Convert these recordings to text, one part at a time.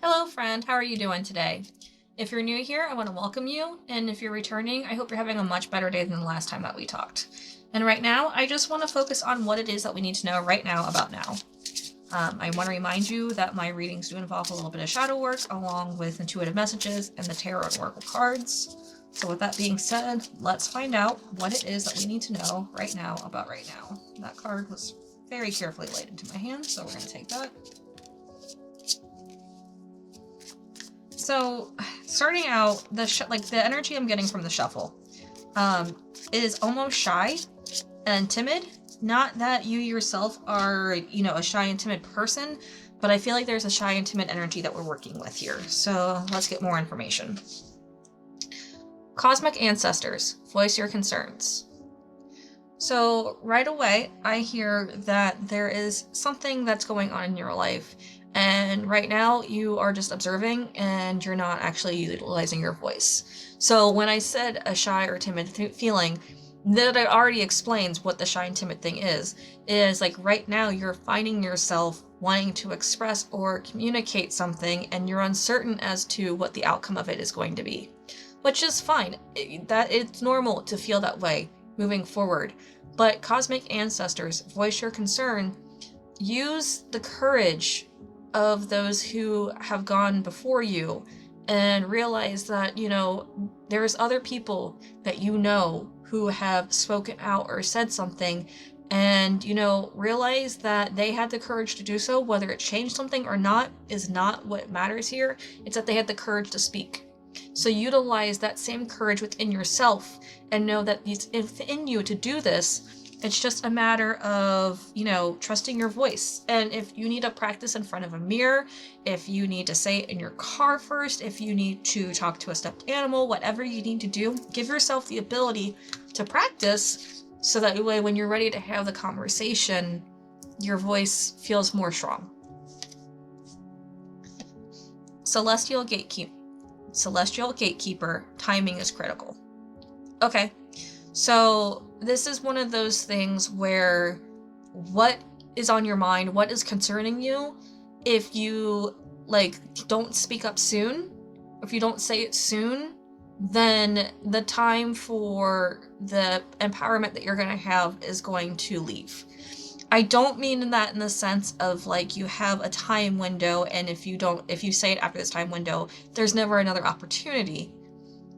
Hello friend, how are you doing today? If you're new here, I want to welcome you, and if you're returning, I hope you're having a much better day than the last time that we talked. And right now, I just want to focus on what it is that we need to know right now about now. I want to remind you that my readings do involve a little bit of shadow work, along with intuitive messages and the tarot and oracle cards. So with that being said, let's find out what it is that we need to know right now about right now. That card was very carefully laid into my hand, so we're going to take that. So, starting out, the energy I'm getting from the shuffle is almost shy and timid. Not that you yourself are, a shy and timid person, but I feel like there's a shy and timid energy that we're working with here. So let's get more information. Cosmic ancestors, voice your concerns. So right away, I hear that there is something that's going on in your life. And right now you are just observing and you're not actually utilizing your voice. So when I said a shy or timid feeling, that already explains what the shy and timid thing is like right now you're finding yourself wanting to express or communicate something and you're uncertain as to what the outcome of it is going to be, which is fine. That it's normal to feel that way moving forward. But cosmic ancestors, voice your concern, use the courage of those who have gone before you and realize that, there's other people that who have spoken out or said something and, realize that they had the courage to do so. Whether it changed something or not is not what matters here. It's that they had the courage to speak. So utilize that same courage within yourself and know that it's within you to do this. It's just a matter of, trusting your voice. And if you need to practice in front of a mirror, if you need to say it in your car first, if you need to talk to a stuffed animal, whatever you need to do, give yourself the ability to practice so that way when you're ready to have the conversation, your voice feels more strong. Celestial Gatekeeper, timing is critical. Okay. So this is one of those things where what is on your mind, what is concerning you, if you don't speak up soon, if you don't say it soon, then the time for the empowerment that you're going to have is going to leave. I don't mean that in the sense of you have a time window and if you say it after this time window, there's never another opportunity.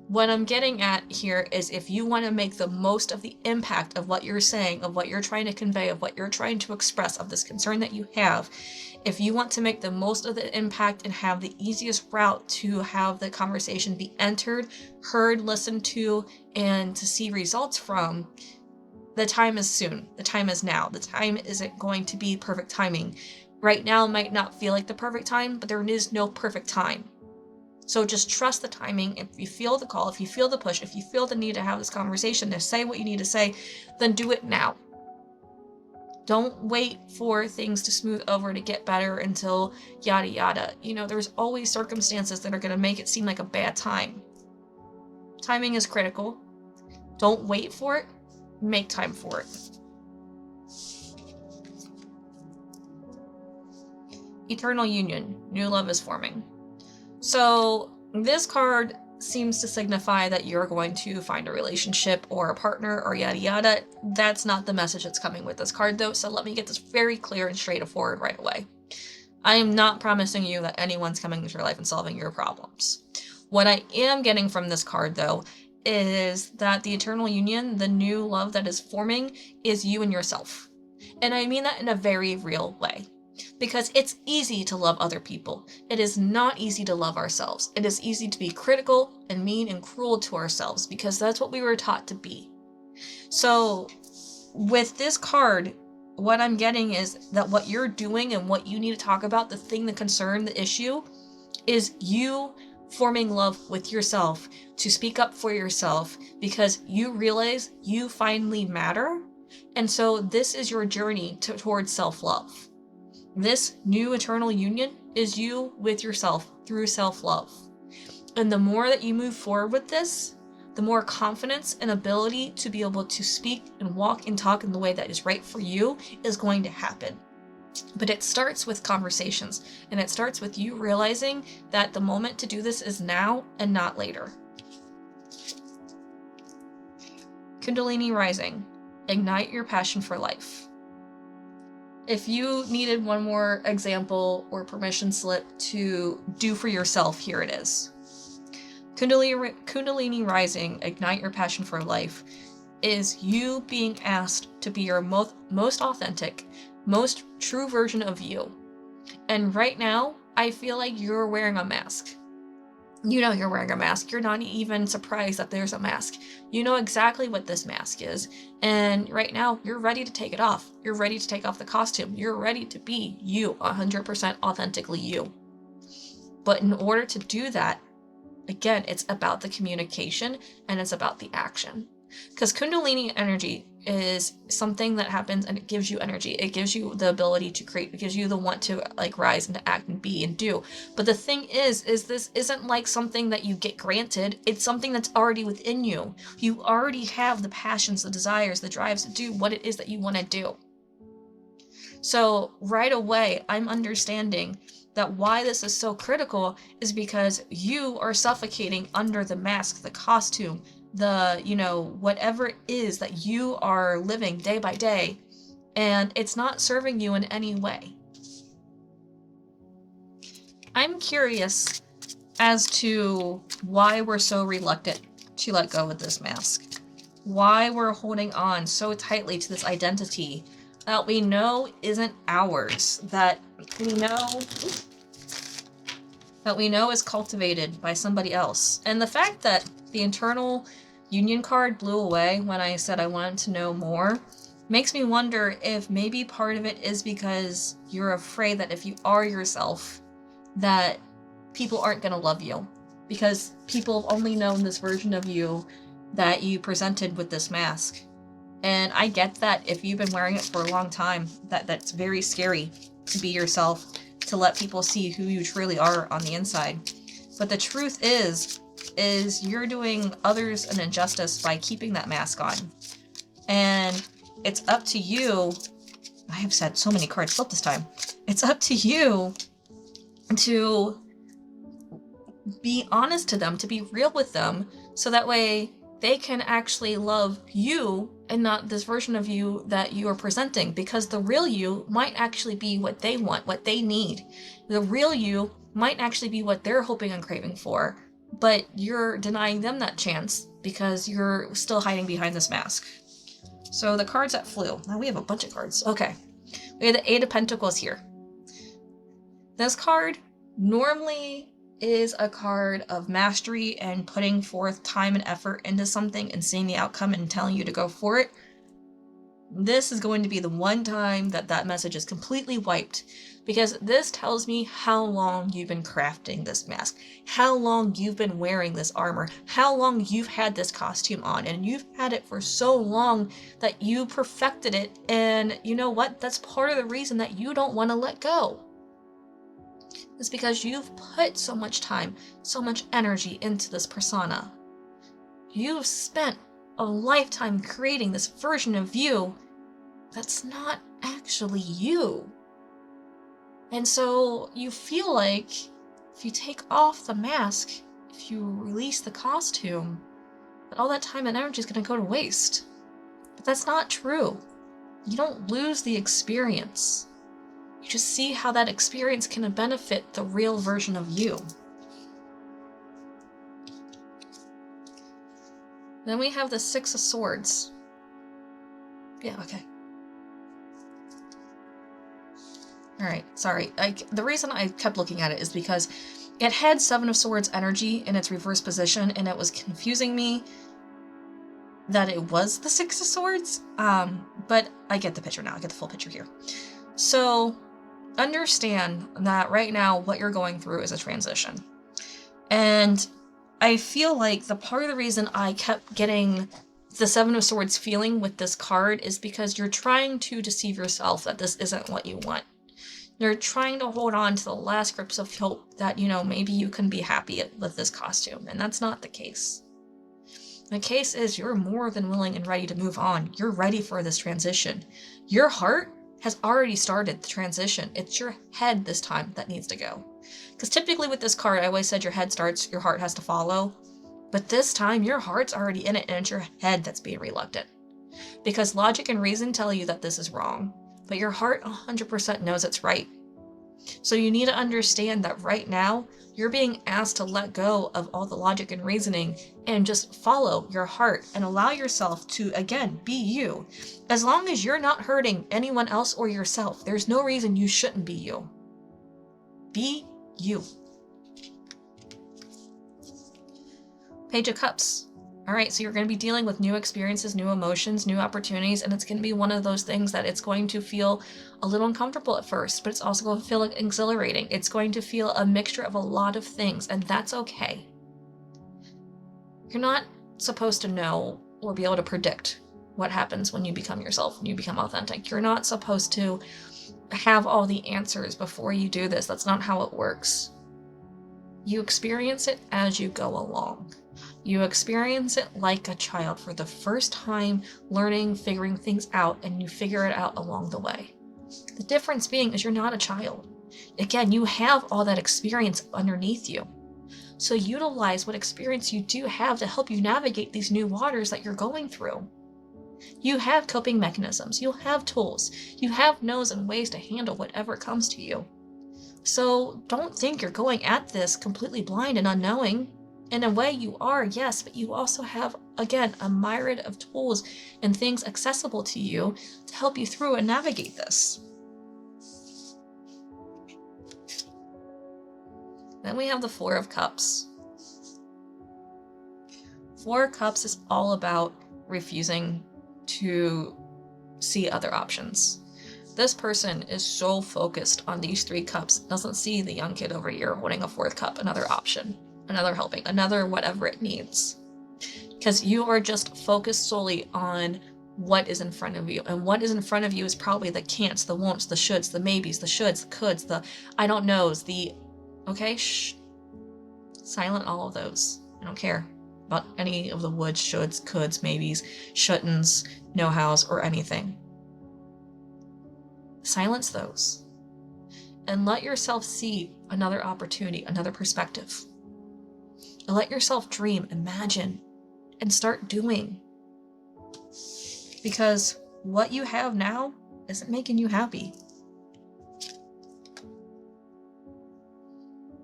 What I'm getting at here is if you want to make the most of the impact of what you're saying, of what you're trying to convey, of what you're trying to express, of this concern that you have, if you want to make the most of the impact and have the easiest route to have the conversation be entered, heard, listened to, and to see results from, the time is soon. The time is now. The time isn't going to be perfect timing. Right now might not feel like the perfect time, but there is no perfect time. So just trust the timing. If you feel the call, if you feel the push, if you feel the need to have this conversation, to say what you need to say, then do it now. Don't wait for things to smooth over to get better until yada yada. There's always circumstances that are going to make it seem like a bad time. Timing is critical. Don't wait for it. Make time for it. Eternal Union. New love is forming. So this card seems to signify that you're going to find a relationship or a partner or yada yada. That's not the message that's coming with this card though, so let me get this very clear and straightforward right away. I am not promising you that anyone's coming into your life and solving your problems. What I am getting from this card though is that the Eternal Union, the new love that is forming, is you and yourself. And I mean that in a very real way. Because it's easy to love other people. It is not easy to love ourselves. It is easy to be critical and mean and cruel to ourselves because that's what we were taught to be. So with this card, what I'm getting is that what you're doing and what you need to talk about, the thing, the concern, the issue, is you forming love with yourself, to speak up for yourself because you realize you finally matter. And so this is your journey towards self-love. This new eternal union is you with yourself through self-love. And the more that you move forward with this, the more confidence and ability to be able to speak and walk and talk in the way that is right for you is going to happen. But it starts with conversations, and it starts with you realizing that the moment to do this is now and not later. Kundalini rising. Ignite your passion for life. If you needed one more example or permission slip to do for yourself, here it is. Kundalini rising, ignite your passion for life, is you being asked to be your most authentic, most true version of you. And right now, I feel like you're wearing a mask. You know you're wearing a mask. You're not even surprised that there's a mask. You know exactly what this mask is. And right now, you're ready to take it off. You're ready to take off the costume. You're ready to be you, 100% authentically you. But in order to do that, again, it's about the communication and it's about the action. Because Kundalini energy is something that happens and it gives you energy. It gives you the ability to create. It gives you the want to like rise and to act and be and do. But the thing is this isn't like something that you get granted. It's something that's already within you. You already have the passions, the desires, the drives to do what it is that you want to do. So right away, I'm understanding that why this is so critical is because you are suffocating under the mask, the costume, the, whatever it is that you are living day by day, and it's not serving you in any way. I'm curious as to why we're so reluctant to let go of this mask. Why we're holding on so tightly to this identity that we know isn't ours, that we know is cultivated by somebody else. And the fact that the internal union card blew away when I said I wanted to know more makes me wonder if maybe part of it is because you're afraid that if you are yourself, that people aren't going to love you. Because people have only known this version of you that you presented with this mask. And I get that if you've been wearing it for a long time, that's very scary to be yourself, to let people see who you truly are on the inside. But the truth is you're doing others an injustice by keeping that mask on. And it's up to you. I have said so many cards flip this time. It's up to you to be honest to them, to be real with them, so that way they can actually love you and not this version of you that you are presenting, because the real you might actually be what they want, what they need. The real you might actually be what they're hoping and craving for, but you're denying them that chance because you're still hiding behind this mask. So the cards that flew. Now we have a bunch of cards. Okay. We have the Eight of Pentacles here. This card normally is a card of mastery and putting forth time and effort into something and seeing the outcome and telling you to go for it. This is going to be the one time that message is completely wiped, because this tells me how long you've been crafting this mask, how long you've been wearing this armor, how long you've had this costume on, and you've had it for so long that you perfected it. And you know what? That's part of the reason that you don't want to let go. It's because you've put so much time, so much energy into this persona. You've spent a lifetime creating this version of you that's not actually you. And so you feel like if you take off the mask, if you release the costume, that all that time and energy is going to go to waste. But that's not true. You don't lose the experience. You just see how that experience can benefit the real version of you. Then we have the Six of Swords. Yeah, okay. Alright, sorry. The reason I kept looking at it is because it had Seven of Swords energy in its reverse position, and it was confusing me that it was the Six of Swords. But I get the picture now. I get the full picture here. So, understand that right now what you're going through is a transition. And I feel like the part of the reason I kept getting the Seven of Swords feeling with this card is because you're trying to deceive yourself that this isn't what you want. You're trying to hold on to the last grips of hope that, maybe you can be happy with this costume, and that's not the case. The case is you're more than willing and ready to move on. You're ready for this transition. Your heart has already started the transition. It's your head this time that needs to go. Because typically with this card, I always said your head starts, your heart has to follow. But this time, your heart's already in it, and it's your head that's being reluctant. Because logic and reason tell you that this is wrong, but your heart 100% knows it's right. So you need to understand that right now, you're being asked to let go of all the logic and reasoning and just follow your heart and allow yourself to, again, be you. As long as you're not hurting anyone else or yourself, there's no reason you shouldn't be you. Be you. Page of Cups. All right, so you're going to be dealing with new experiences, new emotions, new opportunities, and it's going to be one of those things that it's going to feel a little uncomfortable at first, but it's also going to feel exhilarating. It's going to feel a mixture of a lot of things, and that's okay. You're not supposed to know or be able to predict what happens when you become yourself, when you become authentic. You're not supposed to have all the answers before you do this. That's not how it works. You experience it as you go along. You experience it like a child for the first time, learning, figuring things out, and you figure it out along the way. The difference being is you're not a child. Again, you have all that experience underneath you. So utilize what experience you do have to help you navigate these new waters that you're going through. You have coping mechanisms. You'll have tools. You have knows and ways to handle whatever comes to you. So don't think you're going at this completely blind and unknowing. In a way you are, yes, but you also have, again, a myriad of tools and things accessible to you to help you through and navigate this. Then we have the Four of Cups. Four of Cups is all about refusing to see other options. This person is so focused on these three cups, doesn't see the young kid over here holding a fourth cup, another option, another helping, another whatever it needs. Because you are just focused solely on what is in front of you. And what is in front of you is probably the can'ts, the won'ts, the shoulds, the maybes, the shoulds, the coulds, the I don't knows, the okay, shh. Silent all of those. I don't care about any of the woulds, shoulds, coulds, maybes, shouldn'ts, know-hows, or anything. Silence those and let yourself see another opportunity, another perspective. And let yourself dream, imagine, and start doing. Because what you have now isn't making you happy.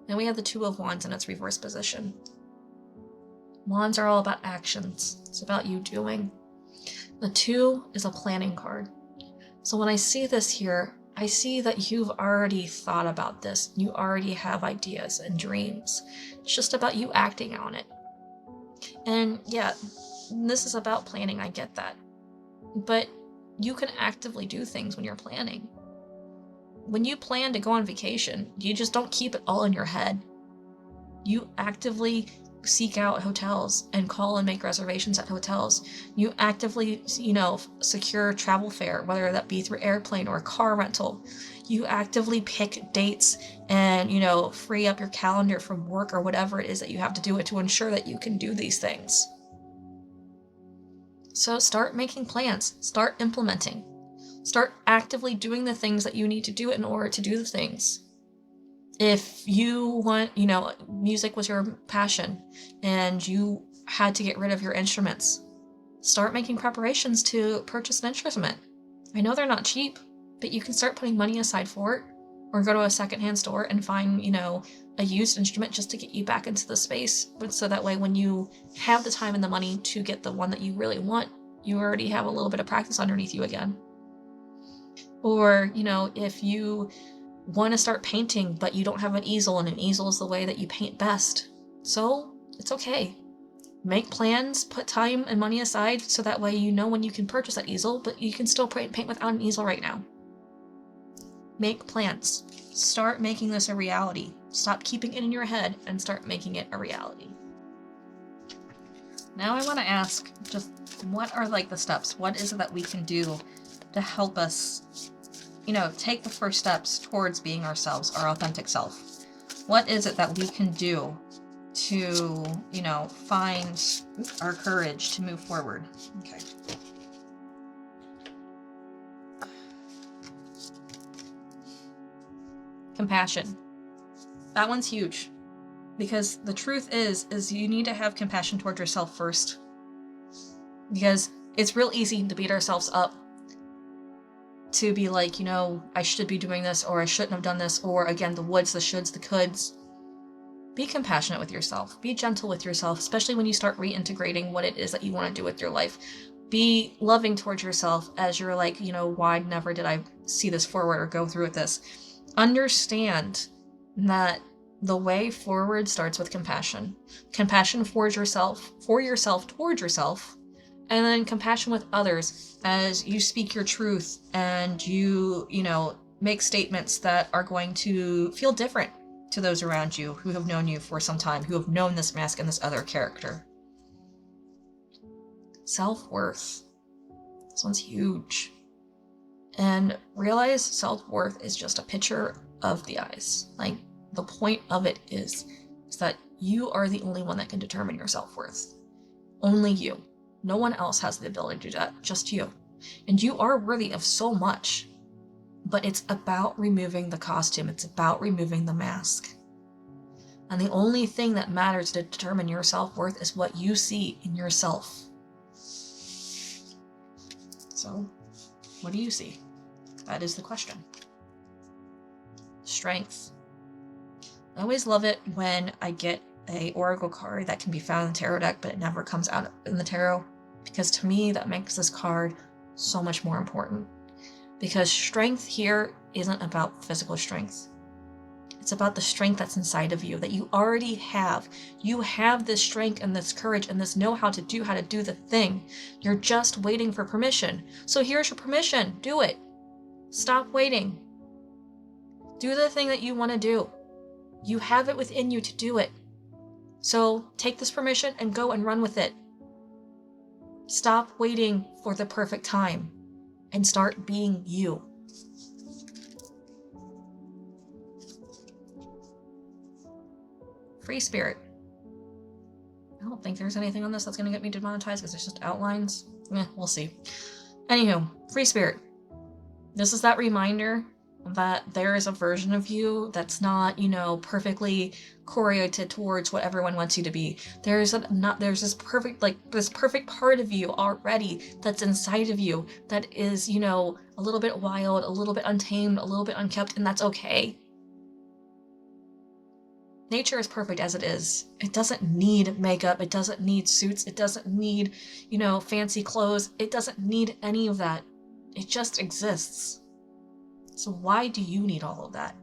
Then we have the Two of Wands in its reverse position. Wands are all about actions. It's about you doing. The Two is a planning card. So when I see this here, I see that you've already thought about this. You already have ideas and dreams. It's just about you acting on it. And yeah, this is about planning, I get that. But you can actively do things when you're planning. When you plan to go on vacation, you just don't keep it all in your head. You actively seek out hotels and call and make reservations at hotels. You actively, secure travel fare, whether that be through airplane or car rental. You actively pick dates and, free up your calendar from work or whatever it is that you have to do it to ensure that you can do these things. So start making plans, start implementing, start actively doing the things that you need to do in order to do the things. If you want, music was your passion and you had to get rid of your instruments, start making preparations to purchase an instrument. I know they're not cheap, but you can start putting money aside for it, or go to a secondhand store and find, a used instrument just to get you back into the space. But so that way, when you have the time and the money to get the one that you really want, you already have a little bit of practice underneath you again. Or, if you want to start painting, but you don't have an easel, and an easel is the way that you paint best. So it's okay. Make plans, put time and money aside so that way when you can purchase that easel, but you can still paint without an easel right now. Make plans. Start making this a reality. Stop keeping it in your head and start making it a reality. Now I want to ask, just what are the steps? What is it that we can do to help us take the first steps towards being ourselves, our authentic self? What is it that we can do to, find our courage to move forward? Okay. Compassion. That one's huge. Because the truth is you need to have compassion towards yourself first. Because it's real easy to beat ourselves up. To be like, I should be doing this, or I shouldn't have done this, or again, the woulds, the shoulds, the coulds. Be compassionate with yourself. Be gentle with yourself, especially when you start reintegrating what it is that you want to do with your life. Be loving towards yourself as you're like, why never did I see this forward or go through with this? Understand that the way forward starts with compassion. Compassion for yourself, towards yourself, and then compassion with others as you speak your truth and you make statements that are going to feel different to those around you who have known you for some time, who have known this mask and this other character. Self-worth. This one's huge. And realize self-worth is just a picture of the eyes. Like, the point of it is that you are the only one that can determine your self-worth. Only you. No one else has the ability to do that, just you. And you are worthy of so much. But it's about removing the costume. It's about removing the mask. And the only thing that matters to determine your self-worth is what you see in yourself. So, what do you see? That is the question. Strength. I always love it when I get a oracle card that can be found in the tarot deck, but it never comes out in the tarot. Because to me, that makes this card so much more important. Because strength here isn't about physical strength. It's about the strength that's inside of you, that you already have. You have this strength and this courage and this know how to do the thing. You're just waiting for permission. So here's your permission. Do it. Stop waiting. Do the thing that you want to do. You have it within you to do it. So take this permission and go and run with it. Stop waiting for the perfect time and start being you. Free spirit. I don't think there's anything on this that's going to get me demonetized because it's just outlines. We'll see. Anywho, free spirit. This is that reminder that there is a version of you that's not, perfectly correlated towards what everyone wants you to be. There's this perfect part of you already that's inside of you that is, a little bit wild, a little bit untamed, a little bit unkept, and that's okay. Nature is perfect as it is. It doesn't need makeup. It doesn't need suits. It doesn't need, fancy clothes. It doesn't need any of that. It just exists. So why do you need all of that?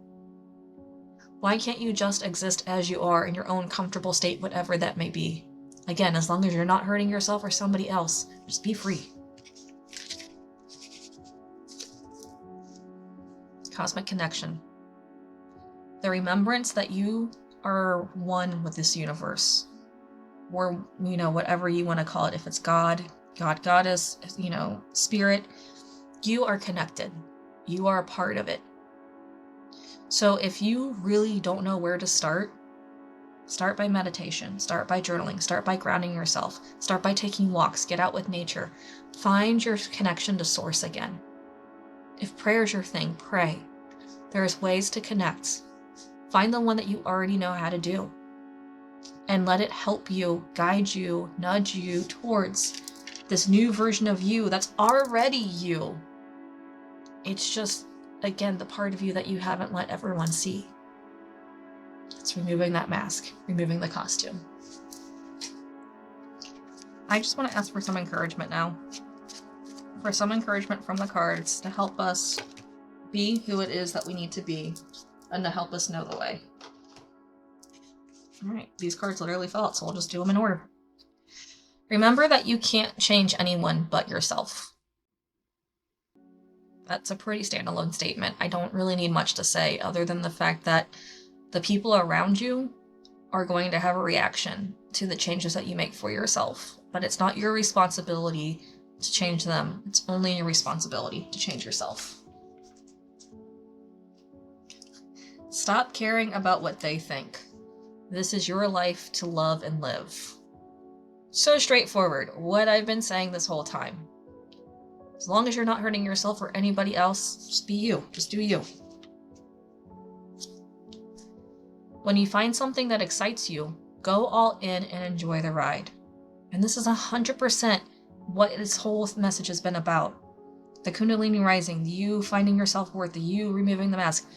Why can't you just exist as you are in your own comfortable state, whatever that may be? Again, as long as you're not hurting yourself or somebody else, just be free. Cosmic connection. The remembrance that you are one with this universe. Or, whatever you want to call it. If it's God, Goddess, spirit, you are connected. You are a part of it. So if you really don't know where to start by meditation, start by journaling, start by grounding yourself, start by taking walks, get out with nature. Find your connection to source again. If prayer is your thing, pray. There's ways to connect. Find the one that you already know how to do. And let it help you, guide you, nudge you towards this new version of you that's already you. It's just, again, the part of you that you haven't let everyone see. It's removing that mask, removing the costume. I just want to ask for some encouragement now. For some encouragement from the cards to help us be who it is that we need to be and to help us know the way. Alright, these cards literally fell out, so we'll just do them in order. Remember that you can't change anyone but yourself. That's a pretty standalone statement. I don't really need much to say other than the fact that the people around you are going to have a reaction to the changes that you make for yourself. But it's not your responsibility to change them. It's only your responsibility to change yourself. Stop caring about what they think. This is your life to love and live. So straightforward, what I've been saying this whole time. As long as you're not hurting yourself or anybody else, just be you. Just do you. When you find something that excites you, go all in and enjoy the ride. And this is 100% what this whole message has been about. The Kundalini rising, the you finding your self-worth, the you removing the mask.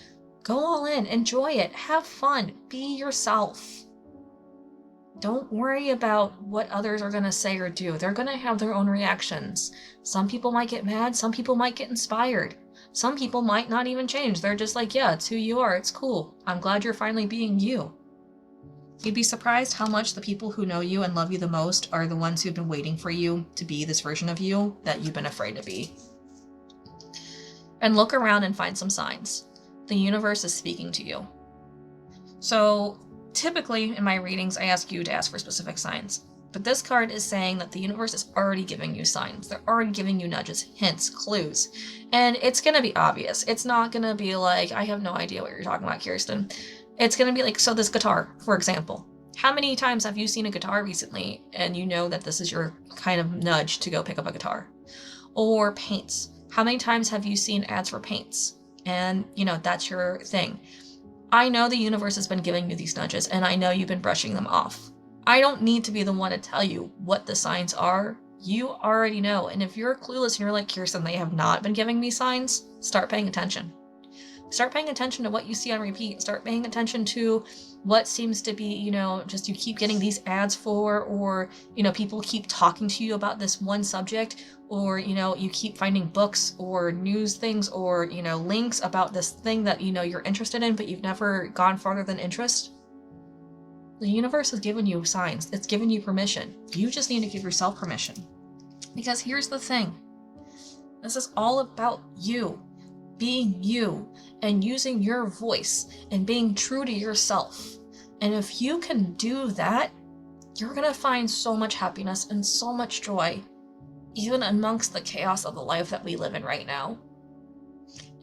Go all in, enjoy it, have fun, be yourself. Don't worry about what others are going to say or do. They're going to have their own reactions. Some people might get mad, some people might get inspired. Some people might not even change. They're just like, yeah, it's who you are, it's cool. I'm glad you're finally being you. You'd be surprised how much the people who know you and love you the most are the ones who've been waiting for you to be this version of you that you've been afraid to be. And look around and find some signs. The universe is speaking to you. So typically in my readings, I ask you to ask for specific signs. But this card is saying that the universe is already giving you signs. They're already giving you nudges, hints, clues. And it's going to be obvious. It's not going to be like, I have no idea what you're talking about, Kirsten. It's going to be like, so this guitar, for example. How many times have you seen a guitar recently and you know that this is your kind of nudge to go pick up a guitar? Or paints. How many times have you seen ads for paints? And, that's your thing. I know the universe has been giving you these nudges, and I know you've been brushing them off. I don't need to be the one to tell you what the signs are. You already know. And if you're clueless and you're like, Kirsten, they have not been giving me signs, start paying attention. Start paying attention to what you see on repeat. Start paying attention to what seems to be, just you keep getting these ads for, or, people keep talking to you about this one subject, or, you keep finding books or news things or, links about this thing that, you're interested in, but you've never gone farther than interest. The universe has given you signs. It's given you permission. You just need to give yourself permission. Because here's the thing. This is all about you. Being you and using your voice and being true to yourself. And if you can do that, you're going to find so much happiness and so much joy, even amongst the chaos of the life that we live in right now.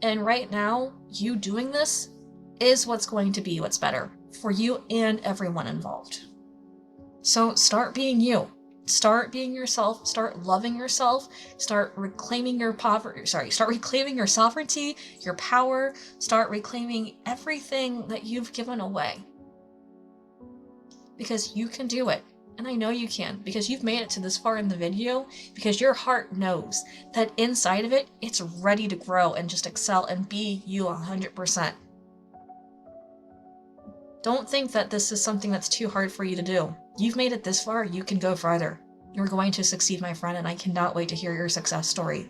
And right now, you doing this is what's going to be what's better for you and everyone involved. So start being you. Start being yourself, start loving yourself, start reclaiming your sovereignty, your power, start reclaiming everything that you've given away. Because you can do it. And I know you can, because you've made it to this far in the video, because your heart knows that inside of it, it's ready to grow and just excel and be you 100%. Don't think that this is something that's too hard for you to do. You've made it this far, you can go farther. You're going to succeed, my friend, and I cannot wait to hear your success story.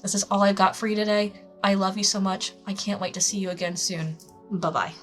This is all I've got for you today. I love you so much. I can't wait to see you again soon. Bye-bye.